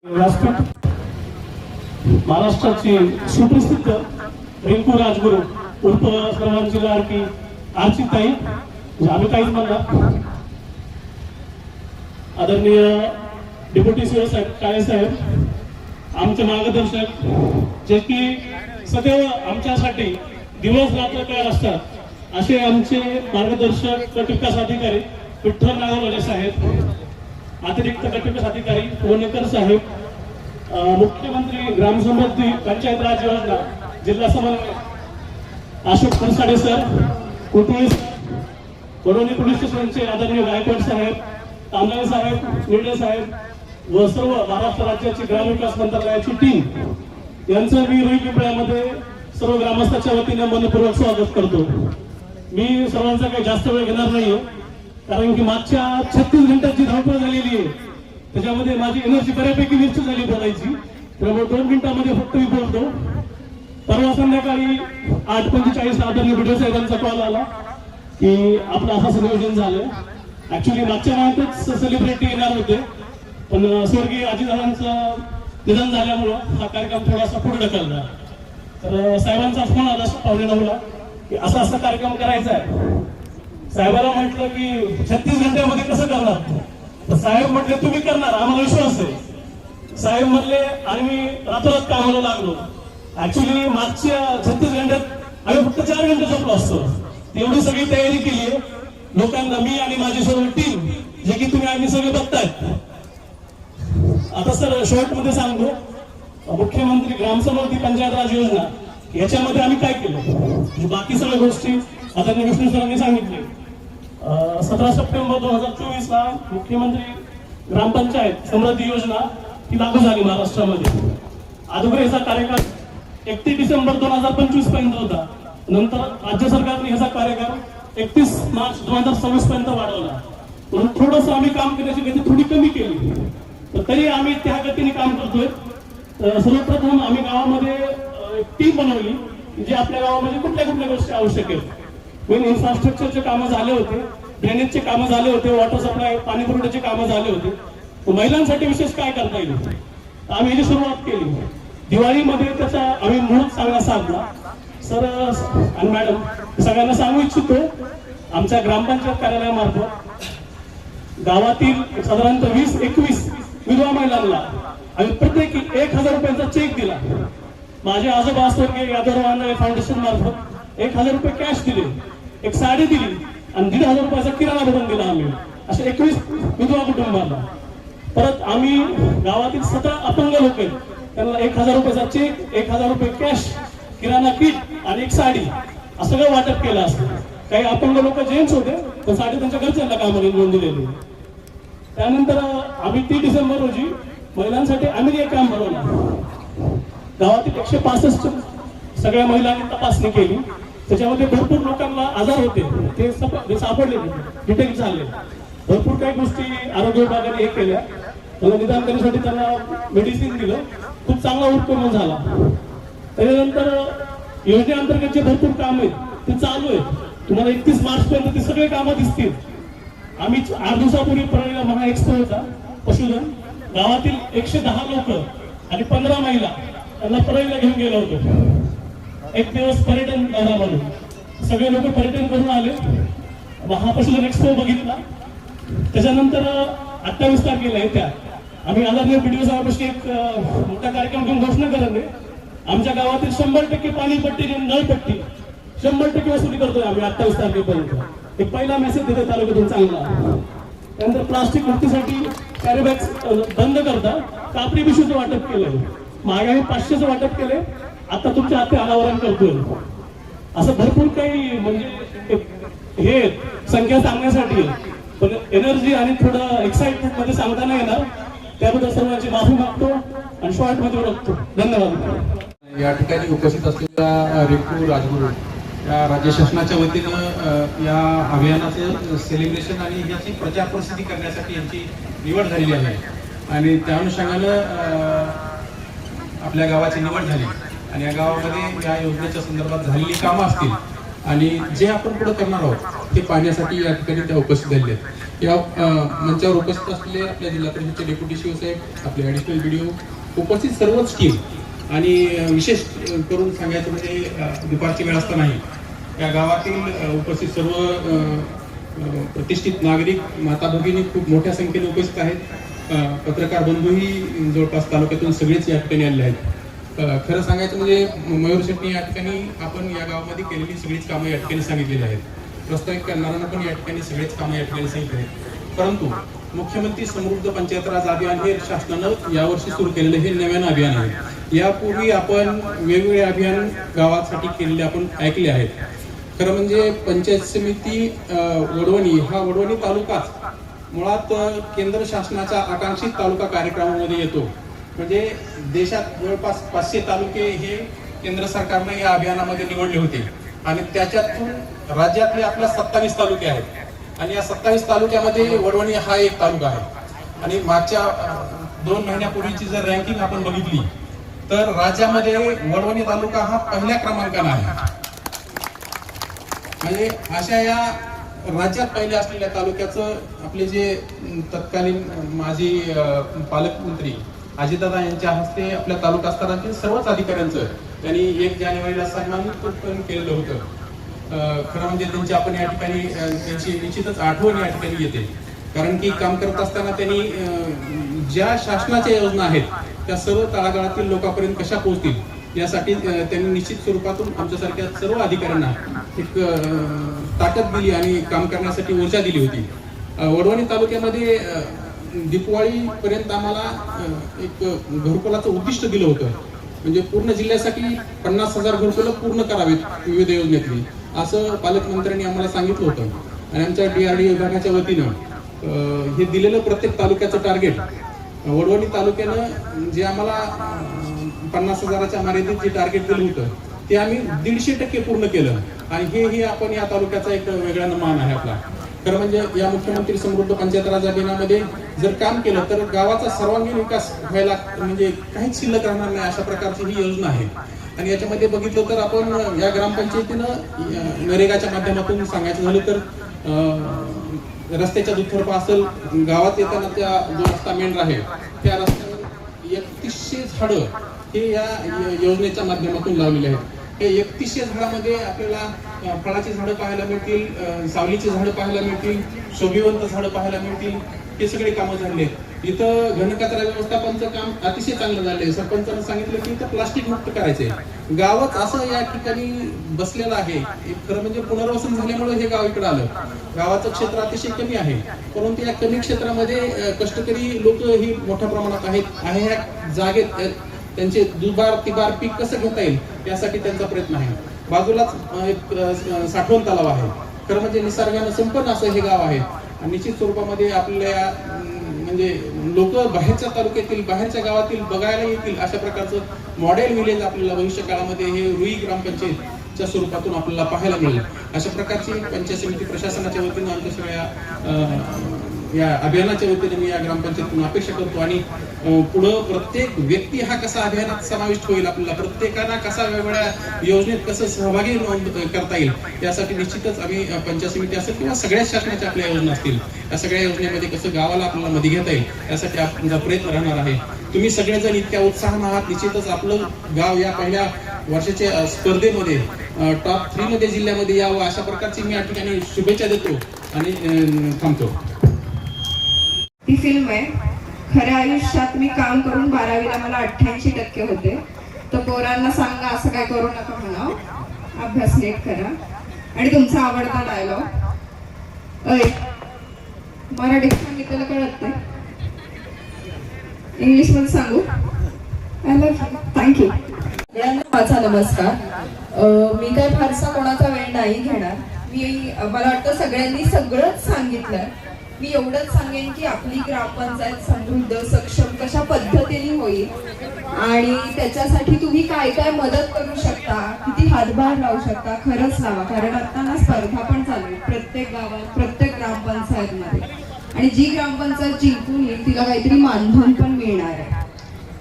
व्यासपीठ महाराष्ट्राची सुप्रसिद्ध रिंकू राजगुरू उर्फ सर्वांची लाडकी आरतीताई, आम्ही काहीच म्हणणार, आदरणीय डेप्युटी सीओ साहेब काळे साहेब, आमचे मार्गदर्शक जे की सदैव आमच्यासाठी दिवस रात्र तयार असतात, असे आमचे मार्गदर्शक गट विकास अधिकारी विठ्ठल नागवले साहेब, अतिरिक्त गट विकास अधिकारी पुणेकर साहेब, मुख्यमंत्री ग्राम समृद्धी पंचायत राज योजना जिल्हा समन्वयक अशोक खरसाडे सर, कुटुंबी वडोली पोलीस स्टेशनचे आदरणीय गायकवाड साहेब, तांबळे साहेब, निर्डे साहेब व सर्व महाराष्ट्र राज्याची ग्रामविकास मंत्रालयाची टीम यांचं मी रुई पिंपळ्यामध्ये सर्व ग्रामस्थांच्या वतीने मनपूर्वक स्वागत करतो. मी सर्वांचा काही जास्त वेळ घेणार नाहीये, कारण की मागच्या 36 घंट्याची धावपळ झालेली आहे, त्याच्यामध्ये माझी एनर्जी बऱ्यापैकी निश्चित झाली बोलायची, त्यामुळे 2 मिनिटांमध्ये फक्त मी बोलतो. परवा संध्याकाळी 8:45 आदरणीय व्हिडिओ साहेबांचा कॉल आला की आपलं असं नियोजन झालं. ऍक्च्युली मागच्या महिन्यातच सेलिब्रिटी येणार होते, पण स्वर्गीय अजितदादांचं निधन झाल्यामुळं हा कार्यक्रम थोडासा पुढे ढकलला. तर साहेबांचा फोन आला 9:15 की असा कार्यक्रम करायचा आहे. साहेबाला म्हटलं की 36 घंट्यामध्ये कसं करणार, तर साहेब म्हटले तुम्ही करणार, आम्हाला विश्वास आहे. साहेब म्हटले आणि मी रातोरात कामाला लागलो. ऍक्च्युली मागच्या 36 घंट्यात आम्ही फक्त 4 घंटे झोपलो असतो. एवढी सगळी तयारी केली आहे लोकांना, मी आणि माझी सर्व टीम जे की तुम्ही आम्ही सगळे बघतायत. आता सर शॉर्ट मध्ये सांगतो, मुख्यमंत्री ग्राम समृद्धी पंचायत राज योजना याच्यामध्ये आम्ही काय केलं, बाकी सगळ्या गोष्टी आता विष्णू सरांनी सांगितले. 17 सप्टेंबर 2024 ला मुख्यमंत्री ग्रामपंचायत समृद्धी योजना ही लागू झाली महाराष्ट्रामध्ये. अगोदर याचा कार्यकाळ 31 डिसेंबर 2025 पर्यंत होता. नंतर राज्य सरकारने याचा कार्यकाळ 31 मार्च 2026 पर्यंत वाढवला. म्हणून थोडंसं आम्ही काम करण्याची गती थोडी कमी केली, तर तरी आम्ही त्या गतीने काम करतोय. सर्वप्रथम आम्ही गावामध्ये एक टीम बनवली जे आपल्या गावामध्ये कुठल्या कुठल्या गोष्टी आवश्यक आहेत. मेन इन्फ्रास्ट्रक्चरचे कामं झाले होते, ड्रेनेजचे कामं झाले होते, वॉटर सप्लाय पाणी पुरवठ्याचे कामं झाले होते. महिलांसाठी विशेष काय करता येईल आम्ही याची सुरुवात केली. दिवाळीमध्ये त्याचा आम्ही मुहूर्त चांगला साधला. सर आणि मॅडम सगळ्यांना सांगू इच्छितो, आमच्या ग्रामपंचायत कार्यालयामार्फत गावातील साधारणतः 20-21 विधवा महिलांना आम्ही प्रत्येकी 1000 रुपयांचा चेक दिला. माझे आजोबा स्वर्गीय यादव फाउंडेशन मार्फत 1000 रुपये कॅश दिले, एक साडी दिली आणि 1500 रुपयाचा किराणा भरून दिला आम्ही अशा 21 विधवा कुटुंबांना. परत आम्ही गावातील 17 अपंग लोक आहेत त्यांना 1000 रुपयाचा चेक, 1000 रुपये कॅश, किराणा किट आणि एक साडी असं सगळं वाटप केलं असतं. काही अपंग लोक जेंट्स होते पण साडी त्यांच्या घरच्यांना कामाला घेऊन दिलेली. त्यानंतर आम्ही 3 डिसेंबर रोजी महिलांसाठी आम्ही एक काम बनवलं. गावातील 165 सगळ्या महिलांनी तपासणी केली, त्याच्यामध्ये भरपूर लोकांना आजार होते ते सापडले, डिटेक्ट झाले. भरपूर काही गोष्टी आरोग्य विभागाने हे केल्या, त्यांना निदान करण्यासाठी त्यांना मेडिसिन दिलं, खूप चांगला उपक्रम झाला. त्याच्यानंतर योजनेअंतर्गत जे भरपूर काम आहेत ते चालू आहेत. तुम्हाला 31 मार्च पर्यंत ते सगळे कामं दिसतील. आम्ही 8 दिवसापूर्वी परळीला महा एक्सपो होता पशुधन, गावातील 110 लोक आणि 15 महिला त्यांना परळीला घेऊन गेलो होतो. एक दिवस पर्यटन दौरा म्हणून सगळे लोक पर्यटन करून आले, महापशुधन एक्सपो बघितला. त्याच्यानंतर 28 तारखेला येत्या आम्ही आदरणीय व्हिडिओ साहेबांशी एक मोठा कार्यक्रम घेऊन घोषणा करत आमच्या गावातील 100% पाणीपट्टी आणि नळपट्टी 100% वसुली करतोय आम्ही 28 तारखेपर्यंत. एक पहिला मेसेज देतो तालुक्यातून चांगला. त्यानंतर प्लास्टिक मुक्तीसाठी कॅरी बॅग्स बंद करता कापडी पिशवीचं वाटप केलंय, मागे आम्ही 500चं वाटप केलंय, आता तुमच्या हाती अनावरण करतोय. असं भरपूर काही म्हणजे हे संख्या सांगण्यासाठी, पण एनर्जी आणि थोडं एक्साइटमेंट मध्ये सांगता नाही येणार, त्याबद्दल सर्वांची माफी मागतो आणि शॉर्ट मध्ये ओळखतो. धन्यवाद. या ठिकाणी उपस्थित असलेल्या रिंकू राजगुरू या राज्य शासनाच्या वतीनं या अभियानाचं सेलिब्रेशन आणि याची प्रचार प्रसिद्धी करण्यासाठी यांची निवड झालेली आहे आणि त्या अनुषंगानं आपल्या गावाची निवड झाली आणि या गावामध्ये या योजनेच्या संदर्भात झालेली कामं असतील आणि जे आपण पुढे करणार आहोत ते पाहण्यासाठी या ठिकाणी त्या उपस्थित झालेले आहेत. या मंचावर उपस्थित असलेले आपल्या जिल्हा परिषदेचे डेप्युटी शिवसाहेब, आपले ॲडिशनल BDO, उपस्थित सर्वच टीम, आणि विशेष करून सांगायचं म्हणजे दुपारची वेळ असतानाही या गावातील उपस्थित सर्व प्रतिष्ठित नागरिक, माता भगिनी खूप मोठ्या संख्येने उपस्थित आहेत. पत्रकार बंधूही जवळपास तालुक्यातून सगळेच या ठिकाणी आलेले आहेत. खरं सांगायचं म्हणजे मयूर शेट्टी या ठिकाणी आपण या गावामध्ये केलेली सगळीच कामं या ठिकाणी सांगितलेली आहेत. प्रस्तावित करणाऱ्यांना पण या ठिकाणी सगळेच कामं या ठिकाणी सांगितले आहेत. परंतु मुख्यमंत्री समृद्ध पंचायत राज अभियान हे शासनानं यावर्षी सुरू केलेलं हे नव्यानं अभियान आहे. यापूर्वी आपण वेगवेगळे अभियान गावासाठी केलेले आपण ऐकले आहेत. खरं म्हणजे पंचायत समिती वडवणी हा वडवणी तालुकाच मुळात केंद्र शासनाच्या आकांक्षित तालुका कार्यक्रमामध्ये येतो. म्हणजे देशात जवळपास 500 तालुके हे केंद्र सरकारने या अभियानामध्ये निवडले होते आणि त्याच्यातून राज्यातले आपल्या 27 तालुके आहेत आणि या 27 तालुक्यामध्ये वडवणी हा एक तालुका आहे. आणि मागच्या 2 महिन्यापूर्वीची जर रँकिंग आपण बघितली तर राज्यामध्ये वडवणी तालुका हा पहिल्या क्रमांकाने आहे. म्हणजे अशा या राज्यात पहिले असलेल्या तालुक्याचं आपले जे तत्कालीन माजी पालकमंत्री अजितदादा यांच्या हस्ते आपल्या तालुका स्तरातील सर्वच अधिकाऱ्यांचं त्यांनी 1 जानेवारीला सन्मानित केलेलं होतं. खरं म्हणजे त्यांची आपण या ठिकाणी त्यांची निश्चितच आठवण या ठिकाणी येते. कारण की काम करत असताना त्यांनी ज्या शासनाच्या योजना आहेत त्या सर्व तळागाळातील लोकांपर्यंत कशा पोहोचतील यासाठी त्यांनी निश्चित स्वरूपातून आमच्यासारख्या सर्व अधिकाऱ्यांना एक ताकद दिली आणि काम करण्यासाठी ऊर्जा दिली होती. वडवणी तालुक्यामध्ये दिपवाळी पर्यंत आम्हाला एक घरकुलाचं उद्दिष्ट दिलं होतं. म्हणजे पूर्ण जिल्ह्यासाठी 50,000 घरकुलं पूर्ण करावीत विविध योजनेतली, असं पालकमंत्र्यांनी आम्हाला सांगितलं होतं. आणि आमच्या DRDO विभागाच्या वतीनं हे दिलेलं प्रत्येक तालुक्याचं टार्गेट वडवणी तालुक्यानं जे आम्हाला 50,000च्या मर्यादेत जे टार्गेट दिलं होतं ते आम्ही 150% पूर्ण केलं. आणि हे आपण या तालुक्याचा एक वेगळा मान आहे आपला. खरं म्हणजे या मुख्यमंत्री समृद्ध पंचायत राज अभियानामध्ये जर काम केलं तर गावाचा सर्वांगीण विकास व्हायला म्हणजे काहीच शिल्लक राहणार नाही अशा प्रकारची ही योजना आहे. आणि याच्यामध्ये बघितलं तर आपण या ग्रामपंचायतीनं नरेगाच्या माध्यमातून सांगायचं झालं तर रस्त्याच्या दुतर्फा असेल, गावात येताना त्या जो रस्ता मेन आहे त्या रस्त्यावर 3100 झाडं हे या योजनेच्या माध्यमातून लावलेले आहेत. हे 3100 झाडामध्ये आपल्याला फळाची झाडं पाहायला मिळतील, सावलीची झाडं पाहायला मिळतील, शोभिवंत झाडं पाहायला मिळतील. हे सगळे कामं झाले. इथं घनकचरा व्यवस्थापनचं काम अतिशय चांगलं झालंय. सरपंचानं सांगितलं की इथं प्लास्टिक मुक्त करायचंय. गावात असं या ठिकाणी बसलेलं आहे. खरं म्हणजे पुनर्वसन झाल्यामुळे हे गाव इकडे आलं. गावाचं क्षेत्र अतिशय कमी आहे, परंतु या कमी क्षेत्रामध्ये कष्टकरी लोक ही मोठ्या प्रमाणात आहेत. आहे ह्या जागेत त्यांचे दुबार तिबार पीक कसं घेता येईल यासाठी त्यांचा प्रयत्न आहे. बाजूलाच एक साठवण तलाव आहे. खरं म्हणजे निसर्गानं संपन्न असं हे गाव आहे. आणि निश्चित स्वरूपामध्ये आपल्या म्हणजे लोक बाहेरच्या तालुक्यातील, बाहेरच्या गावातील बघायला येतील अशा प्रकारचं मॉडेल विलेज आपल्याला भविष्य काळामध्ये हे रुई ग्रामपंचायतच्या स्वरूपातून आपल्याला पाहायला मिळेल. अशा प्रकारची पंचायत समिती प्रशासनाच्या वतीनं आमच्या सगळ्या या अभियानाच्या वतीने मी या ग्रामपंचायतीतून अपेक्षा करतो. आणि पुढं प्रत्येक व्यक्ती हा कसा अभियानात समाविष्ट होईल, आपल्याला प्रत्येकाला कसा वेगवेगळ्या योजनेत कसं सहभागी नोंद करता येईल यासाठी निश्चितच आम्ही पंचायत समिती असेल किंवा सगळ्या शासनाच्या आपल्या योजना असतील या सगळ्या योजनेमध्ये कसं गावाला आपल्याला मध्ये घेता येईल यासाठी आपला प्रयत्न राहणार आहे. तुम्ही सगळेजण इतक्या उत्साहानं आहात. निश्चितच आपलं गाव या पहिल्या वर्षाच्या स्पर्धेमध्ये टॉप 3 मध्ये जिल्ह्यामध्ये यावं अशा प्रकारची मी या ठिकाणी शुभेच्छा देतो आणि थांबतो. ती फिल्म आहे. खऱ्या आयुष्यात मी काम करून 12वीला मला 88% होते. तर पोरांना सांगा असं काय करू नका म्हणावं, अभ्यास नीट करा. आणि तुमचा आवडता डायलॉग, मराठीत सांगितलेलं कळत नाही, इंग्लिश मध्ये सांगू. I love you, thank you. माझा नमस्कार. मी काय फारसा कोणाचा वेळ नाही घेणार. मला वाटतं सगळ्यांनी सगळंच सांगितलं. मी एवढंच सांगेन की आपली ग्रामपंचायत समृद्ध सक्षम कशा पद्धतीने होईल आणि त्याच्यासाठी तुम्ही काय काय मदत करू शकता, किती हातभार लावू शकता, खरंच लावा. कारण आता ना स्पर्धा पण चालू आहे प्रत्येक गावात, प्रत्येक ग्रामपंचायतमध्ये. आणि जी ग्रामपंचायत जिंकून येईल तिला काहीतरी मानधन पण मिळणार आहे.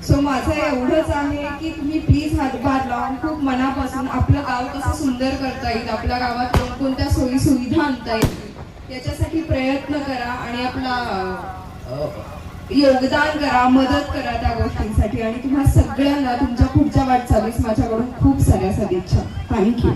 सो माझं एवढंच आहे की तुम्ही प्लीज हातभार लावून खूप मनापासून आपलं गाव कसं सुंदर करता येईल, आपल्या गावात कोणकोणत्या सोयी सुविधा आणता येईल याच्यासाठी प्रयत्न करा आणि आपला योगदान करा, मदत करा त्या गोष्टींसाठी. आणि तुम्हा सगळ्यांना तुमच्या पुढच्या वाटचालीस माझ्याकडून खूप साऱ्या सदिच्छा. थँक्यू.